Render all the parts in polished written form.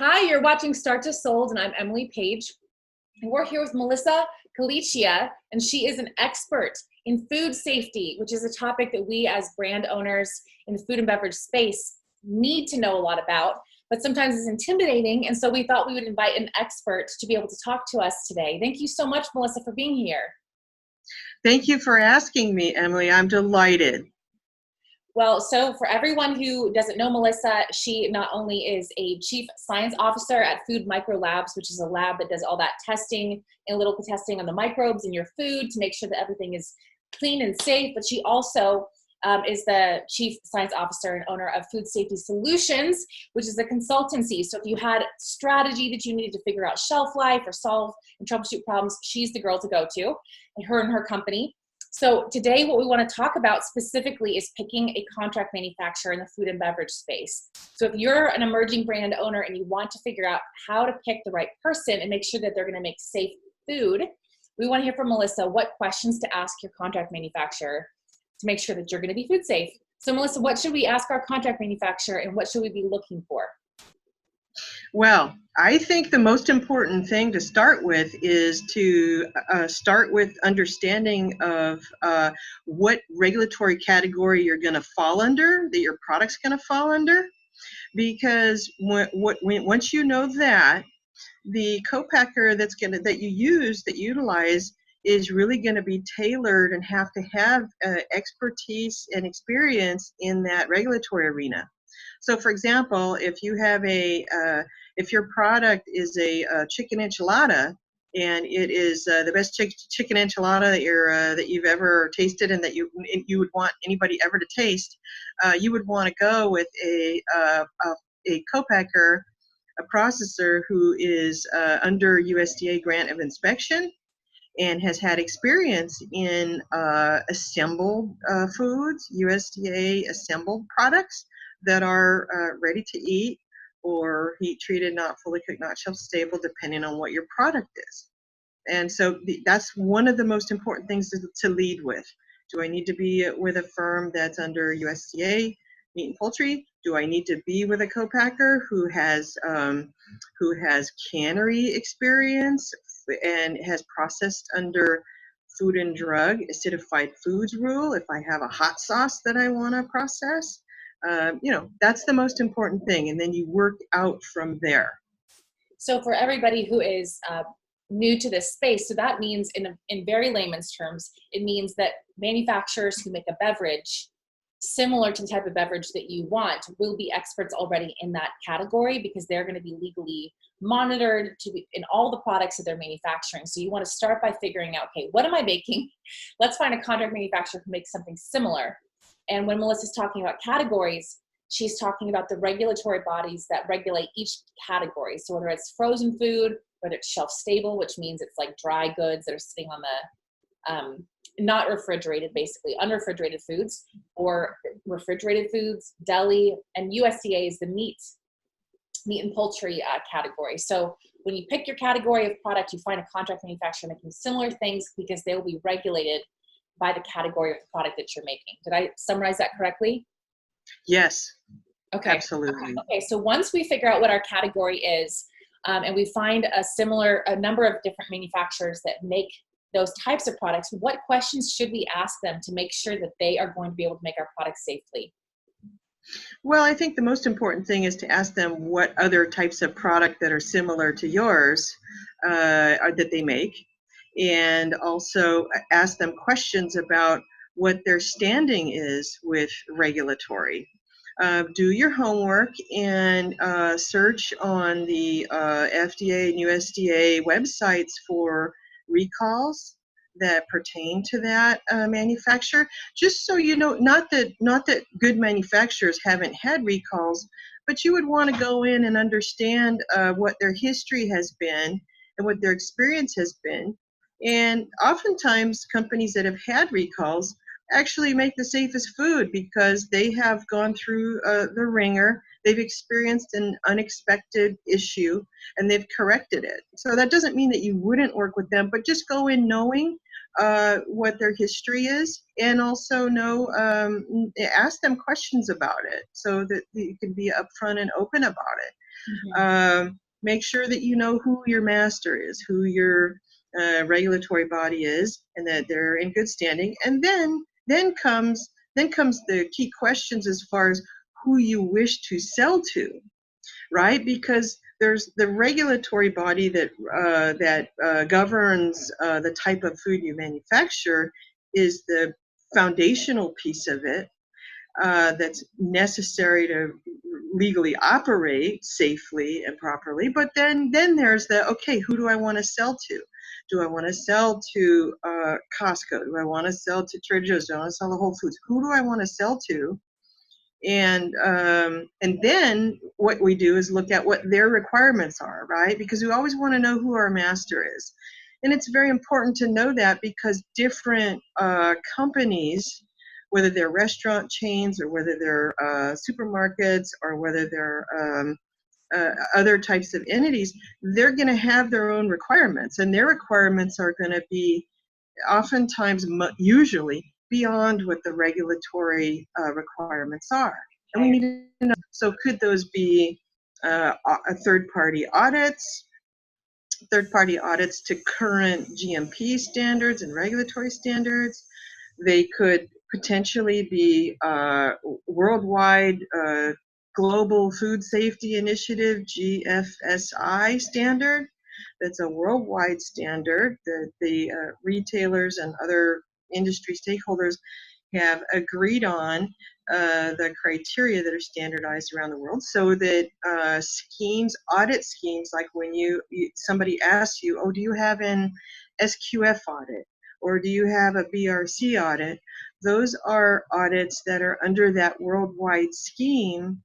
Hi, you're watching Start to Sold, and I'm Emily Page. And we're here with Melissa Calicchia, and she is an expert in food safety, which is a topic that we as brand owners in the food and beverage space need to know a lot about, but sometimes it's intimidating. And so we thought we would invite an expert to be able to talk to us today. Thank you so much, Melissa, for being here. Thank you for asking me, Emily. I'm delighted. Well, so for everyone who doesn't know Melissa, she not only is a chief science officer at Food Micro Labs, which is a lab that does all that testing, analytical testing on the microbes in your food to make sure that everything is clean and safe, but she also is the chief science officer and owner of Food Safety Solutions, which is a consultancy. So if you had strategy that you needed to figure out shelf life or solve and troubleshoot problems, she's the girl to go to, and her company. So today what we want to talk about specifically is picking a contract manufacturer in the food and beverage space. So if you're an emerging brand owner and you want to figure out how to pick the right person and make sure that they're going to make safe food, we want to hear from Melissa what questions to ask your contract manufacturer to make sure that you're going to be food safe. So Melissa, what should we ask our contract manufacturer and what should we be looking for? Well, I think the most important thing to start with is to start with understanding of what regulatory category you're going to fall under, that your product's going to fall under, because once you know that, the co-packer that you utilize is really going to be tailored and have to have expertise and experience in that regulatory arena. So, for example, if you have if your product is a chicken enchilada, and it is the best chicken enchilada that you've ever tasted, and that you would want anybody ever to taste, you would want to go with a co-packer, a processor who is under USDA grant of inspection and has had experience in assembled foods, USDA assembled products that are ready to eat or heat treated, not fully cooked, not shelf stable, depending on what your product is. And so that's one of the most important things to lead with. Do I need to be with a firm that's under USDA meat and poultry? Do I need to be with a co-packer who has cannery experience and has processed under Food and Drug Acidified Foods rule if I have a hot sauce that I want to process? That's the most important thing, and then you work out from there. So for everybody who is new to this space, so that means in very layman's terms, it means that manufacturers who make a beverage similar to the type of beverage that you want will be experts already in that category because they're going to be legally monitored in all the products that they're manufacturing. So you want to start by figuring out, okay, what am I making? Let's find a contract manufacturer who makes something similar. And when Melissa's talking about categories, she's talking about the regulatory bodies that regulate each category. So whether it's frozen food, whether it's shelf stable, which means it's like dry goods that are sitting on the not refrigerated, basically unrefrigerated foods, or refrigerated foods, deli, and USDA is the meat and poultry category. So when you pick your category of product, you find a contract manufacturer making similar things because they will be regulated by the category of the product that you're making. Did I summarize that correctly? Yes. Okay. Absolutely. Okay. So once we figure out what our category is, and we find a number of different manufacturers that make those types of products, what questions should we ask them to make sure that they are going to be able to make our products safely? Well, I think the most important thing is to ask them what other types of product that are similar to yours that they make, and also ask them questions about what their standing is with regulatory. Do your homework and search on the FDA and USDA websites for recalls that pertain to that manufacturer, just so you know, not that good manufacturers haven't had recalls, but you would want to go in and understand what their history has been and what their experience has been. And oftentimes companies that have had recalls actually make the safest food because they have gone through the ringer, they've experienced an unexpected issue, and they've corrected it. So that doesn't mean that you wouldn't work with them, but just go in knowing what their history is, and also ask them questions about it so that you can be upfront and open about it. Mm-hmm. Make sure that you know who your master is, who your regulatory body is, and that they're in good standing. And then comes the key questions as far as who you wish to sell to, right? Because there's the regulatory body that governs the type of food you manufacture is the foundational piece of it, that's necessary to legally operate safely and properly. But then there's okay, who do I want to sell to? Do I want to sell to Costco? Do I want to sell to Trader Joe's? Do I want to sell to Whole Foods? Who do I want to sell to? And then what we do is look at what their requirements are, right? Because we always want to know who our master is. And it's very important to know that because different companies, whether they're restaurant chains or whether they're supermarkets or whether they're other types of entities, they're going to have their own requirements. And their requirements are going to be oftentimes, usually, beyond what the regulatory requirements are. And we need to know, so could those be third-party audits to current GMP standards and regulatory standards? They could potentially be worldwide Global Food Safety Initiative, GFSI standard. That's a worldwide standard that the retailers and other industry stakeholders have agreed on, the criteria that are standardized around the world, so that audit schemes, like when somebody asks you, oh, do you have an SQF audit or do you have a BRC audit? Those are audits that are under that worldwide scheme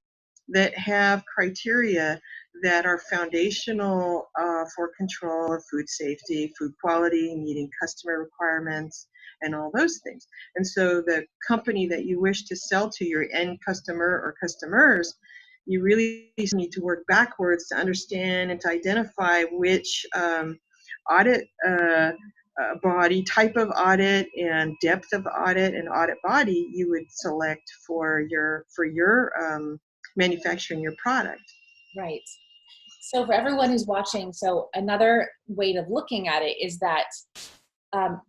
that have criteria that are foundational for control of food safety, food quality, meeting customer requirements, and all those things. And so the company that you wish to sell to, your end customer or customers, you really need to work backwards to understand and to identify which audit body, type of audit and depth of audit and audit body you would select for your manufacturing your product. Right. So for everyone who's watching, so another way of looking at it is that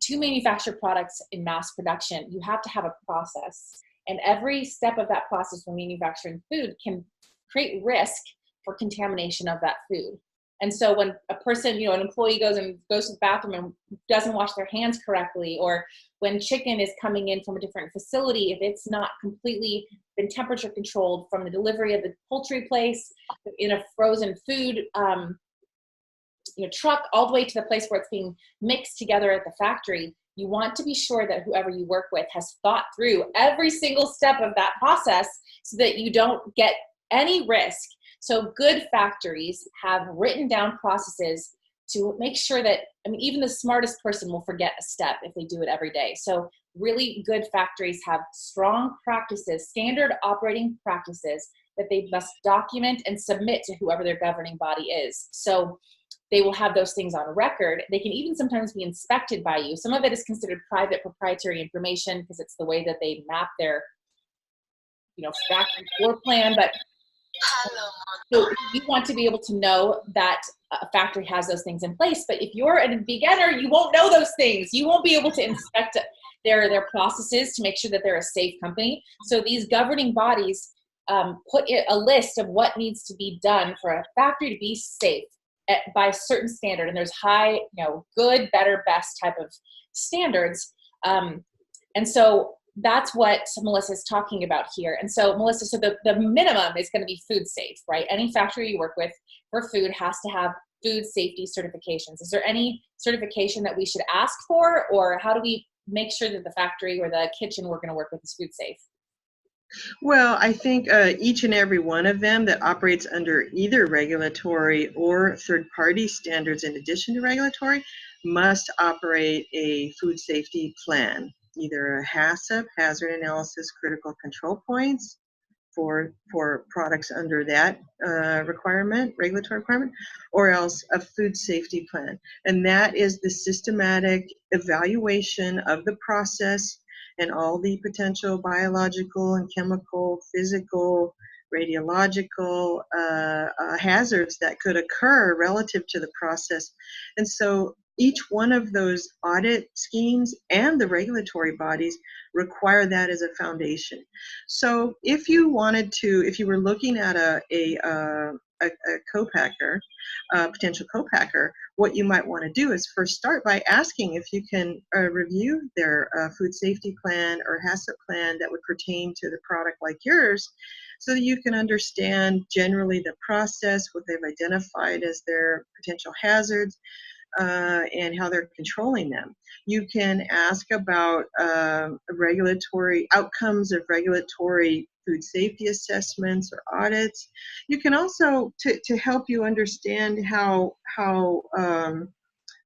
to manufacture products in mass production, you have to have a process. And every step of that process when manufacturing food can create risk for contamination of that food. And so when a person, an employee goes to the bathroom and doesn't wash their hands correctly, or when chicken is coming in from a different facility, if it's not completely been temperature controlled from the delivery of the poultry place in a frozen food truck all the way to the place where it's being mixed together at the factory, you want to be sure that whoever you work with has thought through every single step of that process so that you don't get any risk. So good factories have written down processes to make sure that, even the smartest person will forget a step if they do it every day. So really good factories have strong practices, standard operating practices that they must document and submit to whoever their governing body is. So they will have those things on record. They can even sometimes be inspected by you. Some of it is considered private proprietary information because it's the way that they map their, factory floor plan. But so you want to be able to know that a factory has those things in place. But if you're a beginner, you won't know those things. You won't be able to inspect their processes to make sure that they're a safe company. So these governing bodies put a list of what needs to be done for a factory to be safe by a certain standard. And there's high, good, better, best type of standards. And so that's what Melissa's talking about here. And so Melissa, so the minimum is going to be food safe, right? Any factory you work with for food has to have food safety certifications. Is there any certification that we should ask for, or how do we make sure that the factory or the kitchen we're going to work with is food safe? Well, I think each and every one of them that operates under either regulatory or third-party standards in addition to regulatory must operate a food safety plan, either a HACCP, Hazard Analysis Critical Control Points, for products under that regulatory requirement, or else a food safety plan. And that is the systematic evaluation of the process and all the potential biological and chemical, physical, radiological hazards that could occur relative to the process. And so each one of those audit schemes and the regulatory bodies require that as a foundation. So if you were looking at a co-packer, potential co-packer, what you might want to do is first start by asking if you can review their food safety plan or HACCP plan that would pertain to the product like yours, so that you can understand generally the process, what they've identified as their potential hazards, and how they're controlling them. You can ask about regulatory outcomes of regulatory food safety assessments or audits. You can also, to help you understand how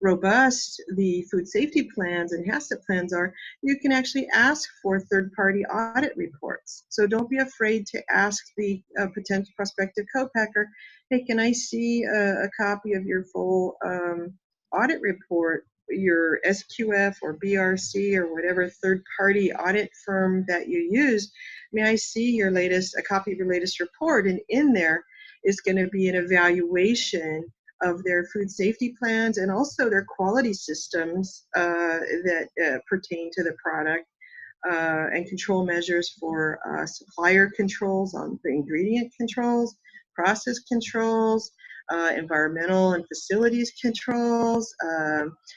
robust the food safety plans and HACCP plans are, you can actually ask for third-party audit reports. So don't be afraid to ask the potential prospective co-packer, hey, can I see a copy of your full audit report, your SQF or BRC or whatever third-party audit firm that you use? May I see a copy of your latest report? And in there is going to be an evaluation of their food safety plans and also their quality systems that pertain to the product, and control measures for supplier controls on the ingredient controls, process controls, environmental and facilities controls,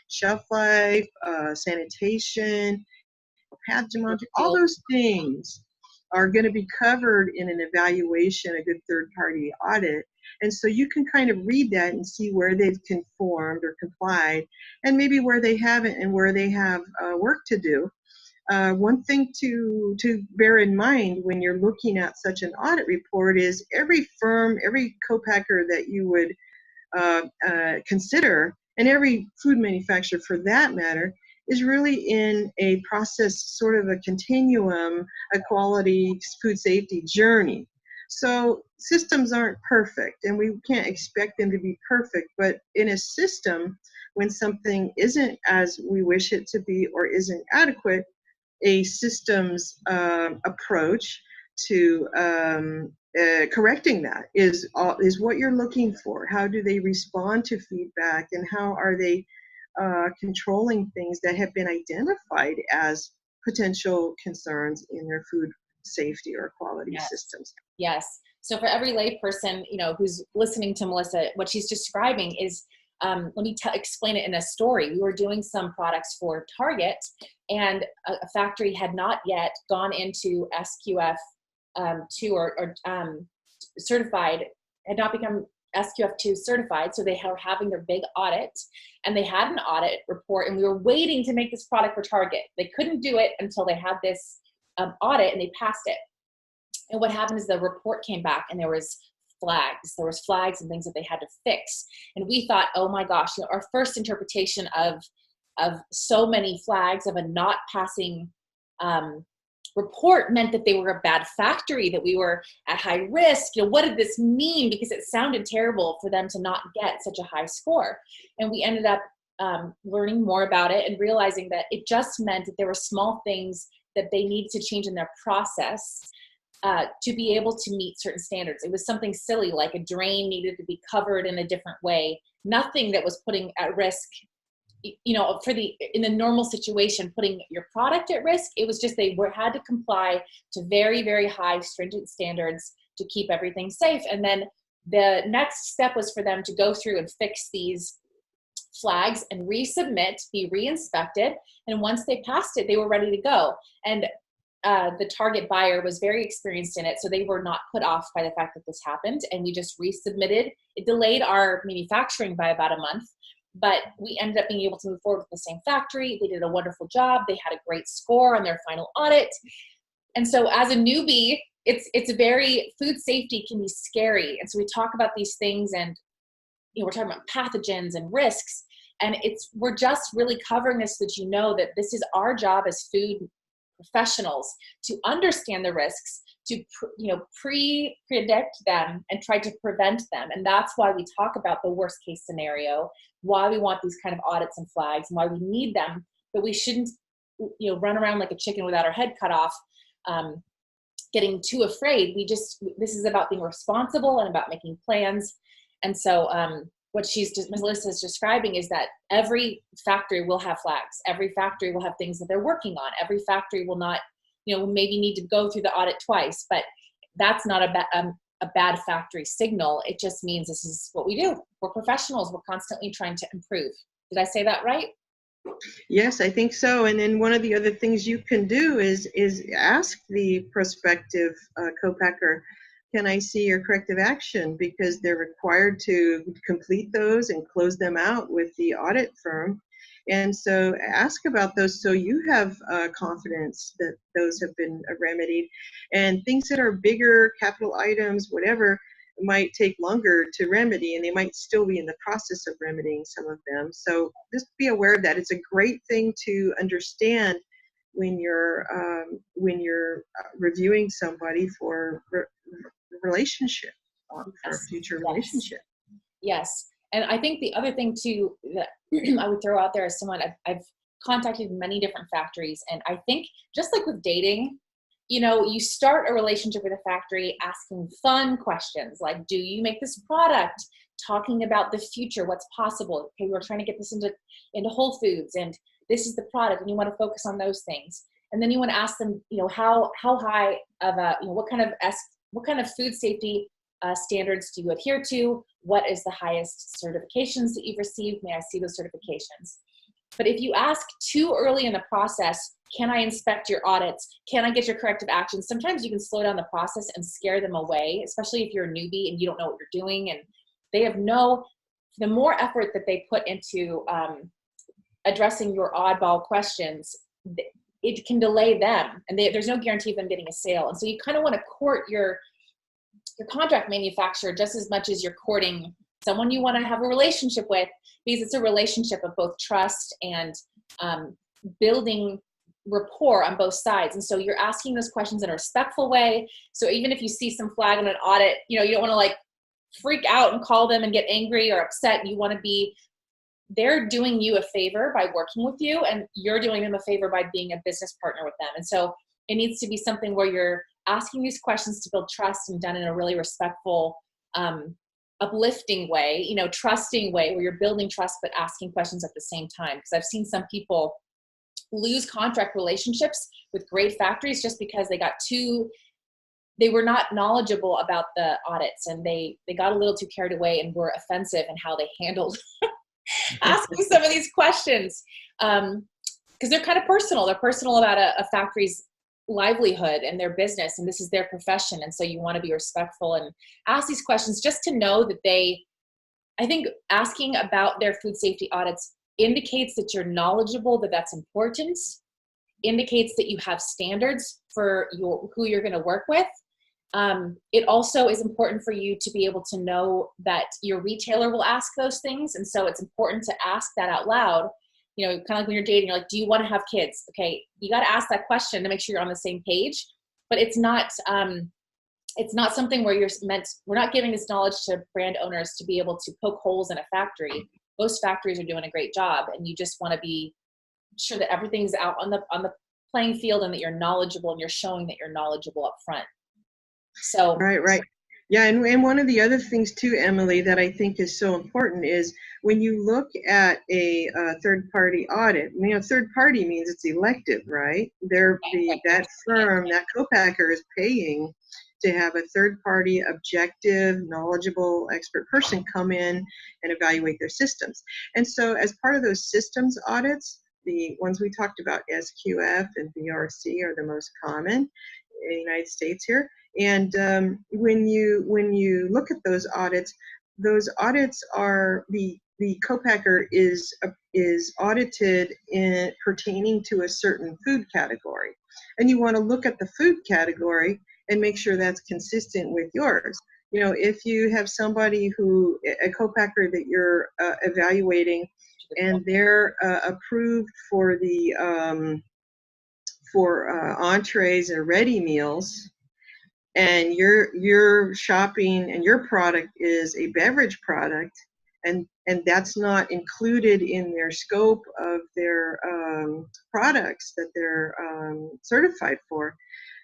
shelf life, sanitation, pathogen monitoring. All those things are going to be covered in an evaluation, a good third-party audit. And so you can kind of read that and see where they've conformed or complied, and maybe where they haven't and where they have work to do. One thing to bear in mind when you're looking at such an audit report is every firm, every co-packer that you would consider, and every food manufacturer for that matter, is really in a process, sort of a continuum, a quality food safety journey. So systems aren't perfect, and we can't expect them to be perfect, but in a system, when something isn't as we wish it to be or isn't adequate, a systems approach to correcting that is what you're looking for. How do they respond to feedback, and how are they controlling things that have been identified as potential concerns in their food safety or quality systems? Yes. So for every layperson, who's listening to Melissa, what she's describing is, let me explain it in a story. We were doing some products for Target, and a factory had not yet gone into SQF 2 or certified, had not become SQF 2 certified. So they were having their big audit, and they had an audit report, and we were waiting to make this product for Target. They couldn't do it until they had this audit, and they passed it. And what happened is the report came back, and there was flags and things that they had to fix. And we thought, oh my gosh, our first interpretation of so many flags of a not passing report meant that they were a bad factory, that we were at high risk. What did this mean? Because it sounded terrible for them to not get such a high score. And we ended up learning more about it and realizing that it just meant that there were small things that they needed to change in their process to be able to meet certain standards. It was something silly, like a drain needed to be covered in a different way. Nothing that was putting at risk, in the normal situation, putting your product at risk. It was just they had to comply to very, very high stringent standards to keep everything safe. And then the next step was for them to go through and fix these flags and resubmit, be re-inspected. And once they passed it, they were ready to go. And the target buyer was very experienced in it, so they were not put off by the fact that this happened, and we just resubmitted. It delayed our manufacturing by about a month, but we ended up being able to move forward with the same factory. They did a wonderful job. They had a great score on their final audit. And so as a newbie, food safety can be scary. And so we talk about these things, and we're talking about pathogens and risks, and we're just really covering this so that that this is our job as food professionals, to understand the risks, to predict them and try to prevent them. And that's why we talk about the worst case scenario, why we want these kind of audits and flags, and why we need them, but we shouldn't run around like a chicken without our head cut off, getting too afraid. This is about being responsible and about making plans. And so what Melissa is describing is that every factory will have flags. Every factory will have things that they're working on. Every factory will not, maybe need to go through the audit twice, but that's not a bad factory signal. It just means this is what we do. We're professionals. We're constantly trying to improve. Did I say that right? Yes, I think so. And then one of the other things you can do is ask the prospective co-packer, can I see your corrective action? Because they're required to complete those and close them out with the audit firm. And so ask about those so you have confidence that those have been remedied. And things that are bigger, capital items, whatever, might take longer to remedy, and they might still be in the process of remedying some of them. So just be aware of that. It's a great thing to understand when you're reviewing somebody for relationship, for a future relationship. Yes. And I think the other thing too that I would throw out there as someone, I've contacted many different factories, and I think just like with dating, you start a relationship with a factory asking fun questions like, do you make this product? Talking about the future, what's possible. Okay, we're trying to get this into Whole Foods, and this is the product, and you want to focus on those things. And then you want to ask them, how high of a, what kind of food safety standards do you adhere to? What is the highest certifications that you've received? May I see those certifications? But if you ask too early in the process, can I inspect your audits? Can I get your corrective actions? Sometimes you can slow down the process and scare them away, especially if you're a newbie and you don't know what you're doing. And they have the more effort that they put into addressing your oddball questions, it can delay them. And there's no guarantee of them getting a sale. And so you kind of want to court your contract manufacturer just as much as you're courting someone you want to have a relationship with, because it's a relationship of both trust and building rapport on both sides. And so you're asking those questions in a respectful way. So even if you see some flag on an audit, you don't want to like freak out and call them and get angry or upset. You want to be, they're doing you a favor by working with you, and you're doing them a favor by being a business partner with them. And so it needs to be something where you're asking these questions to build trust and done in a really respectful, uplifting way, trusting way, where you're building trust but asking questions at the same time. Because I've seen some people lose contract relationships with great factories just because they were not knowledgeable about the audits, and they got a little too carried away and were offensive in how they handled asking some of these questions, because they're kind of personal. They're personal about a factory's livelihood and their business, and this is their profession. And so you want to be respectful and ask these questions just to know that I think asking about their food safety audits indicates that you're knowledgeable, that's important, indicates that you have standards for who you're going to work with. It also is important for you to be able to know that your retailer will ask those things. And so it's important to ask that out loud. Kind of like when you're dating, you're like, do you want to have kids? Okay, you got to ask that question to make sure you're on the same page. But it's not something where we're not giving this knowledge to brand owners to be able to poke holes in a factory. Most factories are doing a great job, and you just want to be sure that everything's out on the playing field, and that you're knowledgeable, and you're showing that you're knowledgeable up front. So Right. Yeah, and one of the other things too, Emily, that I think is so important is when you look at a third-party audit. Third-party means it's elective, right? That firm, that co-packer is paying to have a third-party, objective, knowledgeable, expert person come in and evaluate their systems. And so, as part of those systems audits, the ones we talked about, SQF and BRC, are the most common in the United States here. And when you look at those audits are the co-packer is audited in pertaining to a certain food category, and you want to look at the food category and make sure that's consistent with yours. If you have somebody a co-packer that you're evaluating, and they're approved for the entrees or ready meals, and you're shopping and your product is a beverage product, and that's not included in their scope of their products that they're certified for,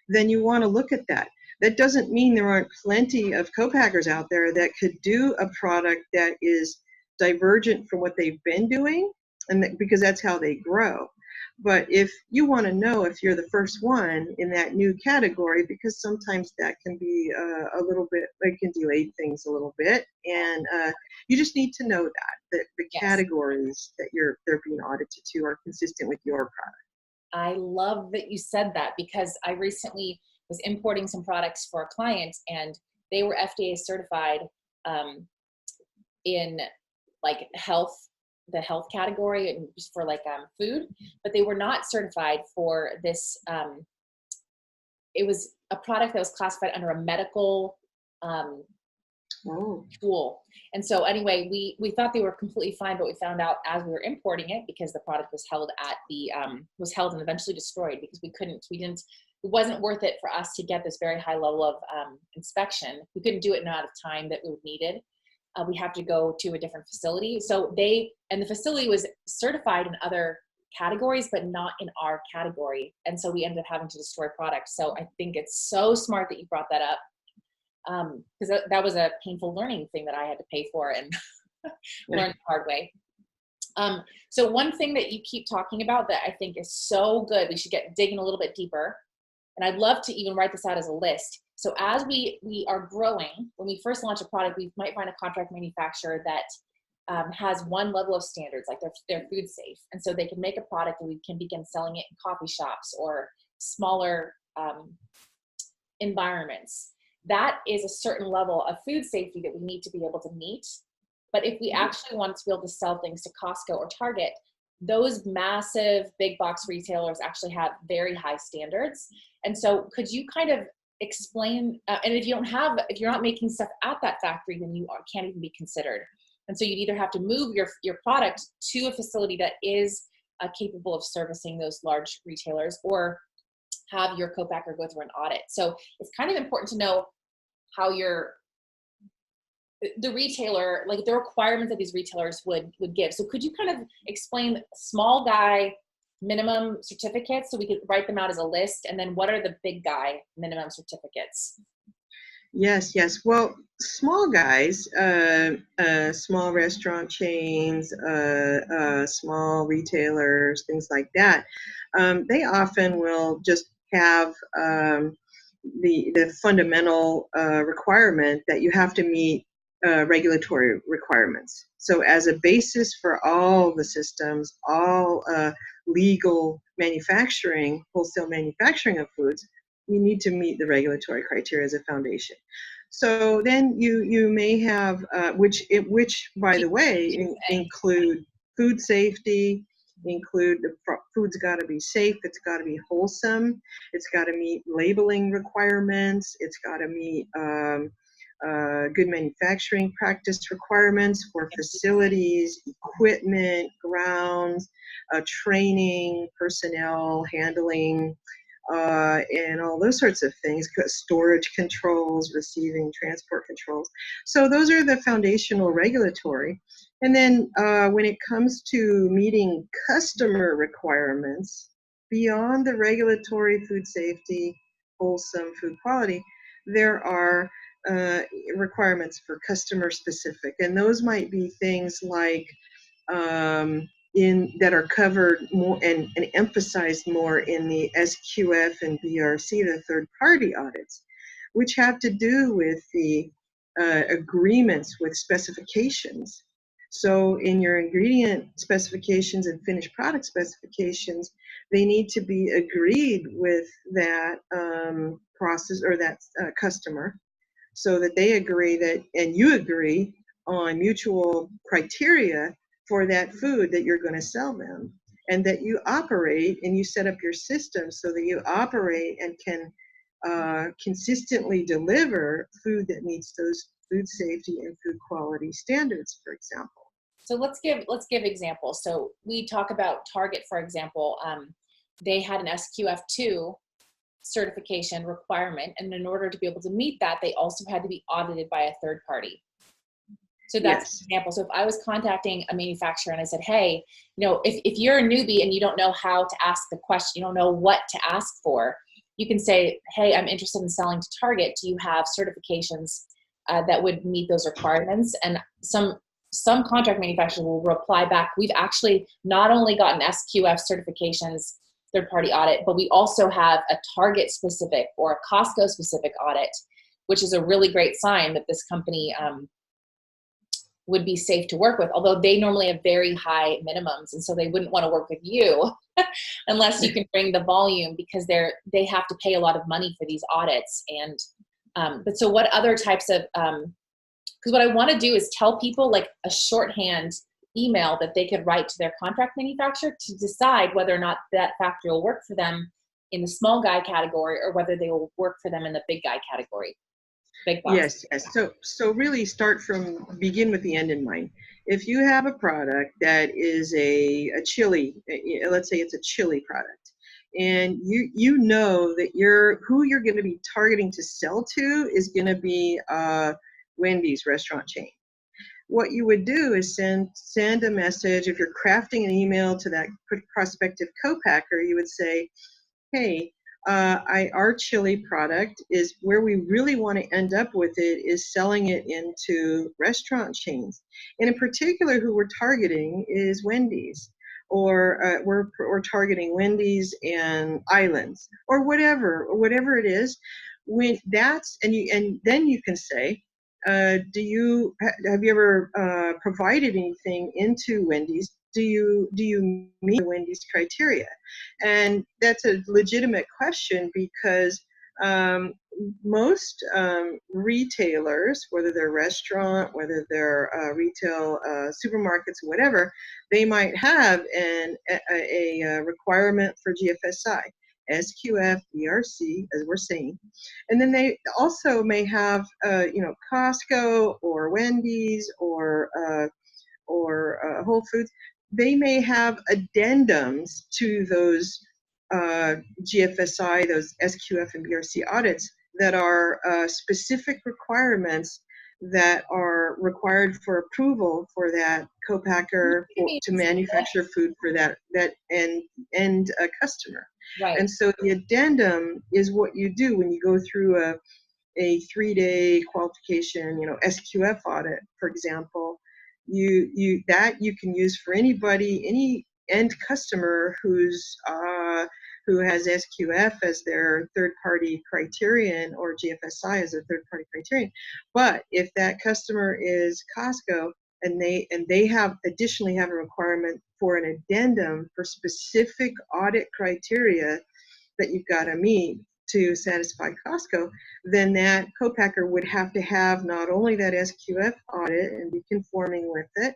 then you want to look at that. That doesn't mean there aren't plenty of co-packers out there that could do a product that is divergent from what they've been doing, and because that's how they grow. But if you want to know if you're the first one in that new category, because sometimes that can be a little bit, it can delay things a little bit, and you just need to know that the Yes. categories that they're being audited to are consistent with your product. I love that you said that, because I recently was importing some products for a client, and they were FDA certified in like the health category, and just for like food, but they were not certified for this. It was a product that was classified under a medical tool. And so anyway, we thought they were completely fine, but we found out as we were importing it, because the product was held at the was held and eventually destroyed, because it wasn't worth it for us to get this very high level of inspection. We couldn't do it in the amount of time that we needed. We have to go to a different facility. So the facility was certified in other categories, but not in our category. And so we ended up having to destroy products. So I think it's so smart that you brought that up, because that was a painful learning thing that I had to pay for and learn the hard way. So one thing that you keep talking about that I think is so good, we should get digging a little bit deeper, and I'd love to even write this out as a list. So as we are growing, when we first launch a product, we might find a contract manufacturer that has one level of standards, like they're food safe. And so they can make a product and we can begin selling it in coffee shops or smaller environments. That is a certain level of food safety that we need to be able to meet. But if we actually want to be able to sell things to Costco or Target, those massive big box retailers actually have very high standards. And so could you kind of explain, and if you're not making stuff at that factory, then you can't even be considered. And so you'd either have to move your product to a facility that is capable of servicing those large retailers, or have your co-packer go through an audit. So it's kind of important to know how the retailer, like the requirements that these retailers would give. So could you kind of explain small guy minimum certificates, so we could write them out as a list, and then what are the big guy minimum certificates? Yes. Well, small guys, small restaurant chains, small retailers, things like that, they often will just have the fundamental requirement that you have to meet regulatory requirements. So as a basis for all the systems, all legal manufacturing, wholesale manufacturing of foods, you need to meet the regulatory criteria as a foundation. So then you may have, which by the way, include food safety, include the food's got to be safe, it's got to be wholesome, it's got to meet labeling requirements, it's got to meet good manufacturing practice requirements for facilities, equipment, grounds, training, personnel, handling, and all those sorts of things, storage controls, receiving, transport controls. So those are the foundational regulatory. And then when it comes to meeting customer requirements beyond the regulatory food safety, wholesome food quality, there are requirements for customer specific, and those might be things like that are covered more and emphasized more in the SQF and BRC, the third party audits, which have to do with the agreements with specifications. So in your ingredient specifications and finished product specifications, they need to be agreed with that process or that customer, so that they agree that, and you agree on mutual criteria for that food that you're going to sell them, and that you operate and you set up your system so that you operate and can consistently deliver food that meets those food safety and food quality standards, for example. So let's give examples. So we talk about Target, for example. They had an SQF2 certification requirement. And in order to be able to meet that, they also had to be audited by a third party. So that's Yes. an example. So if I was contacting a manufacturer and I said, hey, if you're a newbie and you don't know how to ask the question, you don't know what to ask for, you can say, hey, I'm interested in selling to Target. Do you have certifications that would meet those requirements? And some contract manufacturers will reply back, we've actually not only gotten SQF certifications, third party audit, but we also have a Target specific or a Costco specific audit, which is a really great sign that this company would be safe to work with, although they normally have very high minimums. And so they wouldn't want to work with you unless you can bring the volume, because they have to pay a lot of money for these audits. And but so what other types of, because what I want to do is tell people like a shorthand email that they could write to their contract manufacturer to decide whether or not that factory will work for them in the small guy category or whether they will work for them in the big guy category. Big box. Yes. So really begin with the end in mind. If you have a product that is a chili, let's say it's a chili product, and you know that who you're going to be targeting to sell to is going to be Wendy's restaurant chain. What you would do is send a message. If you're crafting an email to that prospective co-packer, you would say, hey, our chili product is where we really want to end up with it is selling it into restaurant chains. And in particular, who we're targeting is Wendy's, or we're targeting Wendy's and Islands, or whatever it is. When that's and then you can say, have you ever provided anything into Wendy's? Do you meet Wendy's criteria? And that's a legitimate question, because most retailers, whether they're restaurant, whether they're retail supermarkets, whatever, they might have a requirement for GFSI, SQF, BRC, as we're saying. And then they also may have, Costco or Wendy's or Whole Foods. They may have addendums to those GFSI, those SQF and BRC audits that are specific requirements that are required for approval for that co-packer to manufacture food for that end customer. Right. And so the addendum is what you do when you go through a 3-day qualification, SQF audit, for example. You can use for any end customer who has SQF as their third-party criterion or GFSI as their third-party criterion. But if that customer is Costco and they additionally have a requirement for an addendum for specific audit criteria that you've got to meet to satisfy Costco, then that co-packer would have to have not only that SQF audit and be conforming with it,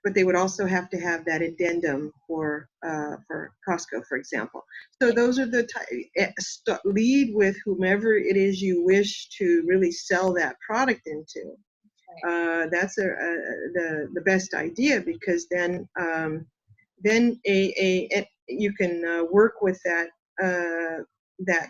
but they would also have to have that addendum for Costco, for example. So those are the lead with whomever it is you wish to really sell that product into. That's the best idea, because then you can work with that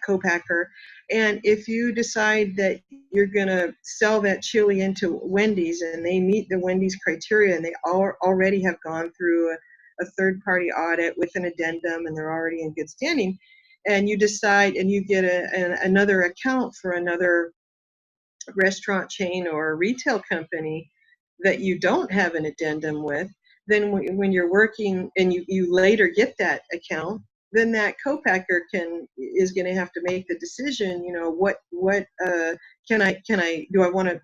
co-packer. And if you decide that you're going to sell that chili into Wendy's and they meet the Wendy's criteria and they already have gone through a third-party audit with an addendum and they're already in good standing, and you decide and you get another account for another restaurant chain or retail company that you don't have an addendum with, then when you're working and you later get that account, then that co-packer is going to have to make the decision, what do I want to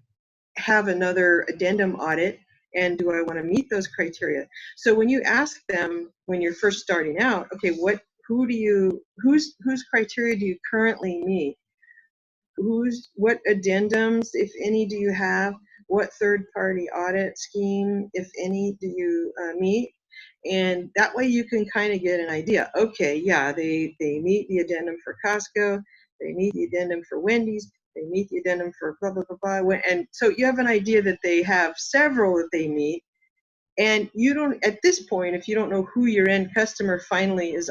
have another addendum audit, and do I want to meet those criteria? So when you ask them when you're first starting out, okay, whose criteria do you currently meet? What addendums, if any, do you have? What third-party audit scheme, if any, do you meet? And that way you can kind of get an idea. Okay, yeah, they meet the addendum for Costco, they meet the addendum for Wendy's, they meet the addendum for blah, blah, blah, blah. And so you have an idea that they have several that they meet, And you don't, at this point, if you don't know who your end customer finally is,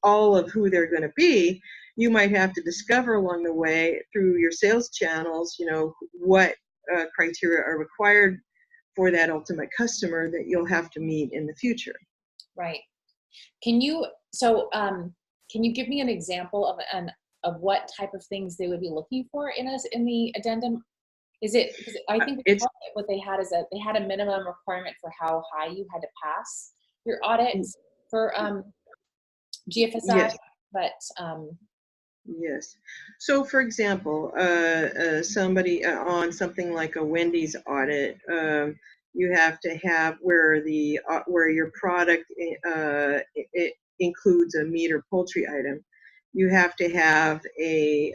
all of who they're going to be, you might have to discover along the way through your sales channels, what criteria are required for that ultimate customer that you'll have to meet in the future. Right. Can you, can you give me an example of what type of things they would be looking for in the addendum? Is it, because I think what they had is that they had a minimum requirement for how high you had to pass your audits for GFSI, yes. but Yes. So, for example, somebody on something like a Wendy's audit, you have to have where your product it includes a meat or poultry item. You have to have a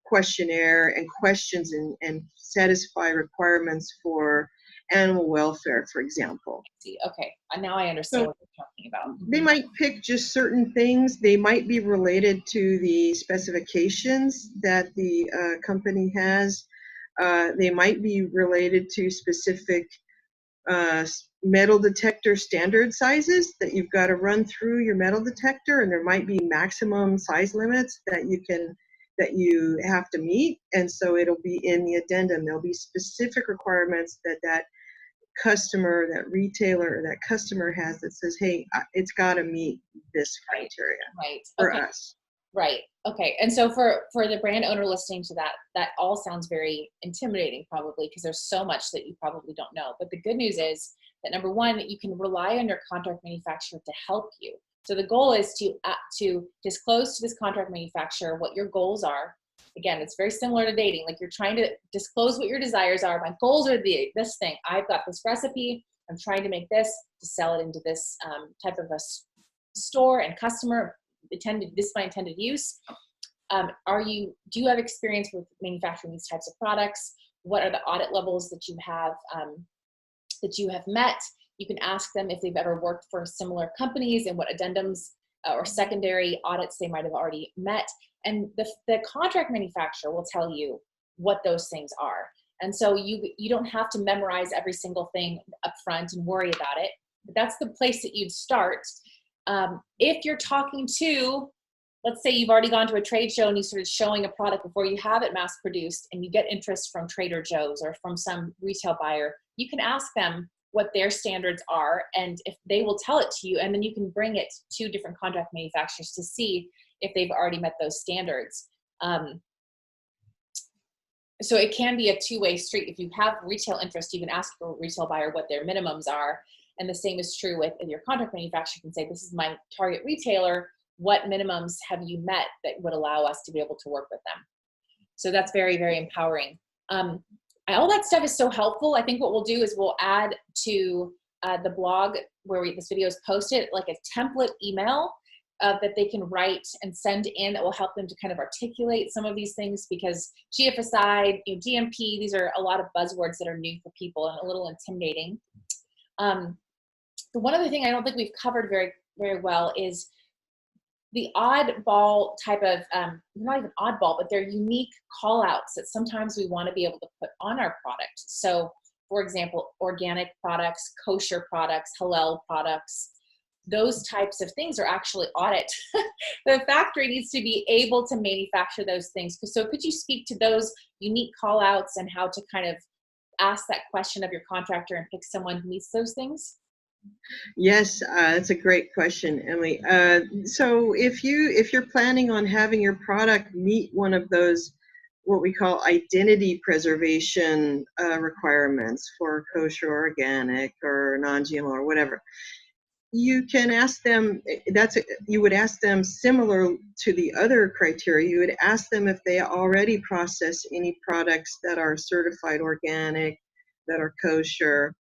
questionnaire and questions and satisfy requirements for animal welfare, for example. see, okay, now I understand what you're talking about. They might pick just certain things. They might be related to the specifications that the company has. They might be related to specific metal detector standard sizes that you've got to run through your metal detector, and there might be maximum size limits that you have to meet, and so it'll be in the addendum. There'll be specific requirements that customer, that retailer, or that customer has that says, hey, it's got to meet this criteria for us. Right. Okay. And so for the brand owner listening to that all sounds very intimidating, probably, because there's so much that you probably don't know. But the good news is that, number one, you can rely on your contract manufacturer to help you. So the goal is to disclose to this contract manufacturer what your goals are. Again, it's very similar to dating. Like, you're trying to disclose what your desires are. My goals are this thing. I've got this recipe. I'm trying to make this to sell it into this type of a store and customer. This is my intended use. Do you have experience with manufacturing these types of products? What are the audit levels that you have met? You can ask them if they've ever worked for similar companies and what addendums or secondary audits they might have already met. And the contract manufacturer will tell you what those things are. And so you don't have to memorize every single thing up front and worry about it. But that's the place that you'd start. If you're talking to, let's say you've already gone to a trade show and you started showing a product before you have it mass produced, and you get interest from Trader Joe's or from some retail buyer, you can ask them what their standards are, and if they will tell it to you, and then you can bring it to different contract manufacturers to see if they've already met those standards. So it can be a two-way street. If you have retail interest, you can ask a retail buyer what their minimums are. And the same is true with your contract manufacturer. Can say, this is my target retailer. What minimums have you met that would allow us to be able to work with them? So that's very, very empowering. All that stuff is so helpful. I think what we'll do is we'll add to the blog where this video is posted, like a template email that they can write and send in that will help them to kind of articulate some of these things, because GFSI, GMP, these are a lot of buzzwords that are new for people and a little intimidating. The one other thing I don't think we've covered very, very well is the oddball type of, not even oddball, but they're unique call outs that sometimes we want to be able to put on our product. So, for example, organic products, kosher products, halal products, those types of things are actually audit. The factory needs to be able to manufacture those things. So could you speak to those unique call outs and how to kind of ask that question of your contractor and pick someone who meets those things? Yes, that's a great question, Emily. So if you're planning on having your product meet one of those, what we call identity preservation requirements for kosher, organic, or non-GMO, or whatever, you can ask them. You would ask them, similar to the other criteria, you would ask them if they already process any products that are certified organic, that are kosher,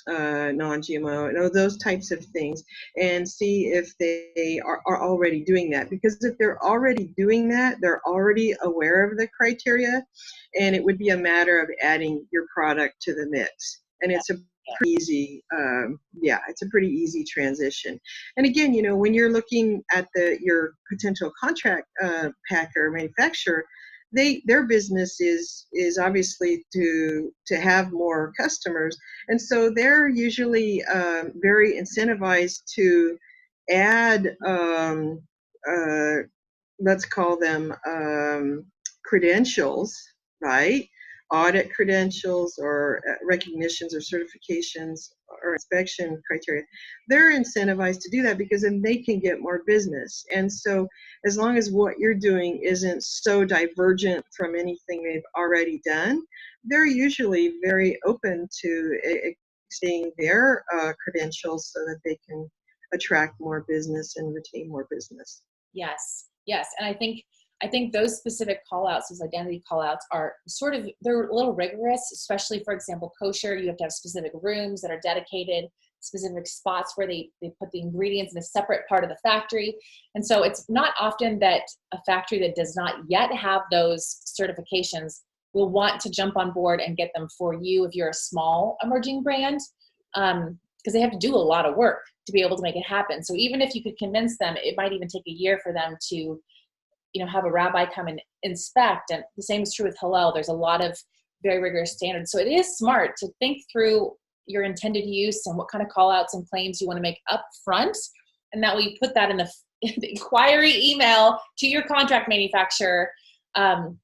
non-GMO, those types of things, and see if they are already doing that. Because if they're already doing that, they're already aware of the criteria, and it would be a matter of adding your product to the mix. And it's a pretty easy, it's a pretty easy transition. And again, when you're looking at your potential contract packer manufacturer, their business is obviously to have more customers, and so they're usually very incentivized to add let's call them credentials, right? Audit credentials or recognitions or certifications or inspection criteria. They're incentivized to do that because then they can get more business. And so as long as what you're doing isn't so divergent from anything they've already done, they're usually very open to extending their credentials so that they can attract more business and retain more business. Yes, yes. And I think those specific call outs, those identity call outs are sort of, they're a little rigorous, especially for example, kosher. You have to have specific rooms that are dedicated, specific spots where they put the ingredients in a separate part of the factory. And so it's not often that a factory that does not yet have those certifications will want to jump on board and get them for you if you're a small emerging brand, because they have to do a lot of work to be able to make it happen. So even if you could convince them, it might even take a year for them to, have a rabbi come and inspect. And the same is true with Hillel. There's a lot of very rigorous standards. So it is smart to think through your intended use and what kind of call outs and claims you want to make up front. And that way you put that in the inquiry email to your contract manufacturer. And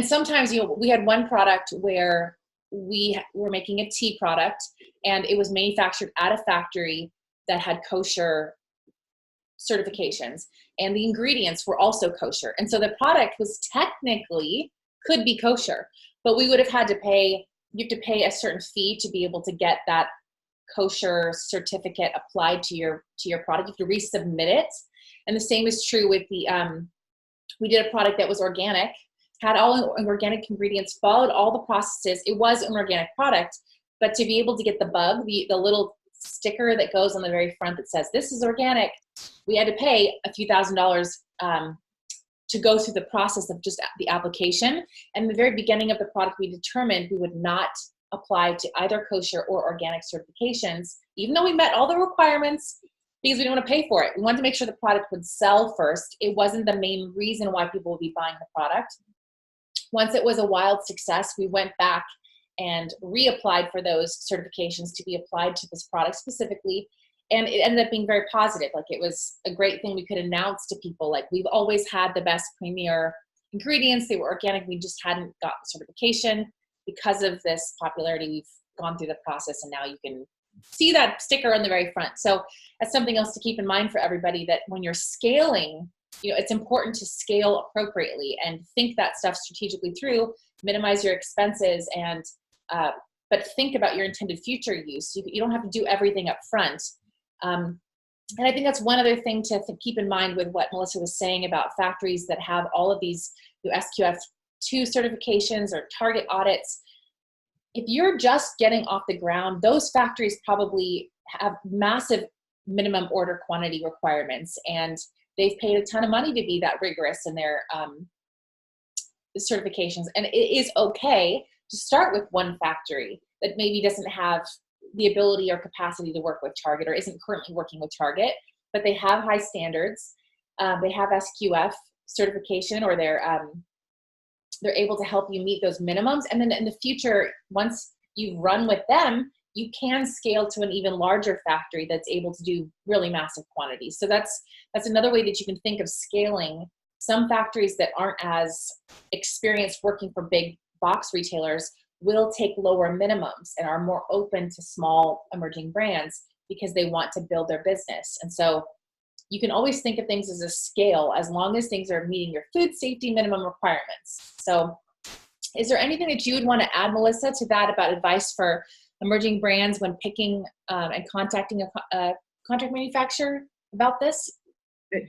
sometimes, we had one product where we were making a tea product and it was manufactured at a factory that had kosher certifications, and the ingredients were also kosher. And so the product was technically could be kosher, but we would have had to pay, you have to pay a certain fee to be able to get that kosher certificate applied to your product. You have to resubmit it. And the same is true with the, we did a product that was organic, had all organic ingredients, followed all the processes. It was an organic product, but to be able to get the bug, the little sticker that goes on the very front that says this is organic, we had to pay a few $1,000s to go through the process of just the application. And in the very beginning of the product, we determined we would not apply to either kosher or organic certifications, even though we met all the requirements, because we didn't want to pay for it. We wanted to make sure the product would sell first. It wasn't the main reason why people would be buying the product. Once it was a wild success, we went back and reapplied for those certifications to be applied to this product specifically. And it ended up being very positive. Like, it was a great thing we could announce to people. Like, we've always had the best premier ingredients. They were organic. We just hadn't got the certification. Because of this popularity, we've gone through the process, and now you can see that sticker on the very front. So that's something else to keep in mind for everybody, that when you're scaling, it's important to scale appropriately and think that stuff strategically through, minimize your expenses, and but think about your intended future use. You don't have to do everything up front. And I think that's one other thing to keep in mind with what Melissa was saying about factories that have all of these SQF2 certifications or target audits. If you're just getting off the ground, those factories probably have massive minimum order quantity requirements, and they've paid a ton of money to be that rigorous in their certifications. And it is okay to start with one factory that maybe doesn't have the ability or capacity to work with Target, or isn't currently working with Target, but they have high standards. They have SQF certification, or they're able to help you meet those minimums. And then in the future, once you run with them, you can scale to an even larger factory that's able to do really massive quantities. So that's another way that you can think of scaling. Some factories that aren't as experienced working for big box retailers will take lower minimums and are more open to small emerging brands because they want to build their business. And so you can always think of things as a scale, as long as things are meeting your food safety minimum requirements. So is there anything that you would want to add, Melissa, to that about advice for emerging brands when picking and contacting a contract manufacturer about this?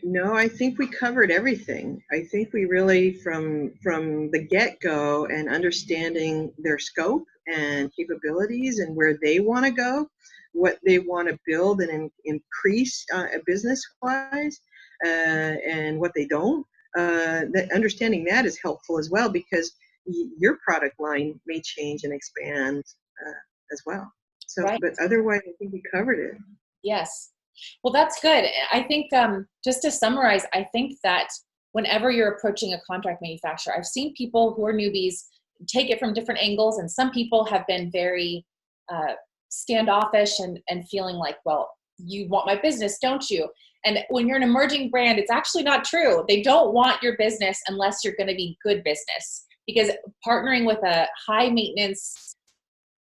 No, I think we covered everything. I think we really, from the get-go, and understanding their scope and capabilities and where they want to go, what they want to build and increase business-wise, and what they don't. Understanding that is helpful as well, because your product line may change and expand as well. So, right. But otherwise, I think we covered it. Yes. Well, that's good. I think just to summarize, I think that whenever you're approaching a contract manufacturer. I've seen people who are newbies take it from different angles, and some people have been very standoffish and feeling like, well, you want my business, don't you? And when you're an emerging brand, it's actually not true. They don't want your business unless you're going to be good business, because partnering with a high maintenance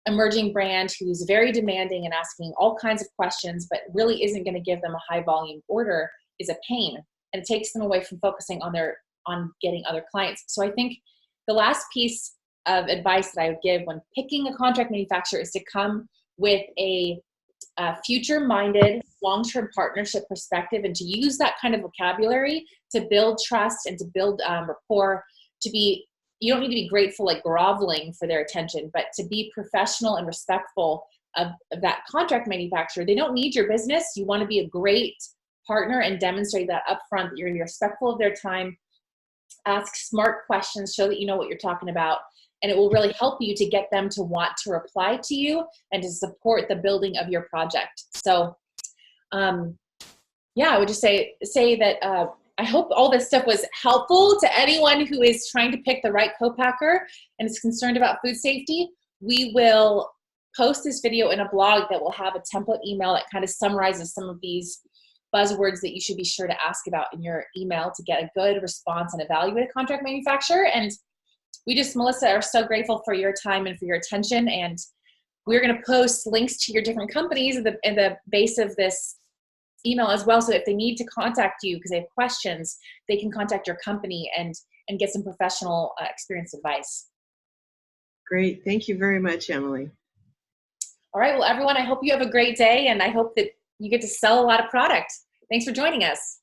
emerging brand who's very demanding and asking all kinds of questions, but really isn't going to give them a high volume order is a pain, and it takes them away from focusing on getting other clients. So I think the last piece of advice that I would give when picking a contract manufacturer is to come with a future-minded, long-term partnership perspective, and to use that kind of vocabulary to build trust and to build rapport. You don't need to be grateful, like groveling for their attention, but to be professional and respectful of that contract manufacturer. They don't need your business. You want to be a great partner and demonstrate that upfront, that you're respectful of their time. Ask smart questions, show that you know what you're talking about, and it will really help you to get them to want to reply to you and to support the building of your project. So, I would just say that I hope all this stuff was helpful to anyone who is trying to pick the right co-packer and is concerned about food safety. We will post this video in a blog that will have a template email that kind of summarizes some of these buzzwords that you should be sure to ask about in your email to get a good response and evaluate a contract manufacturer. And we just, Melissa, are so grateful for your time and for your attention. And we're going to post links to your different companies in the base of this email as well. So if they need to contact you because they have questions, they can contact your company and get some professional experience advice. Great. Thank you very much, Emily. All right. Well, everyone, I hope you have a great day, and I hope that you get to sell a lot of product. Thanks for joining us.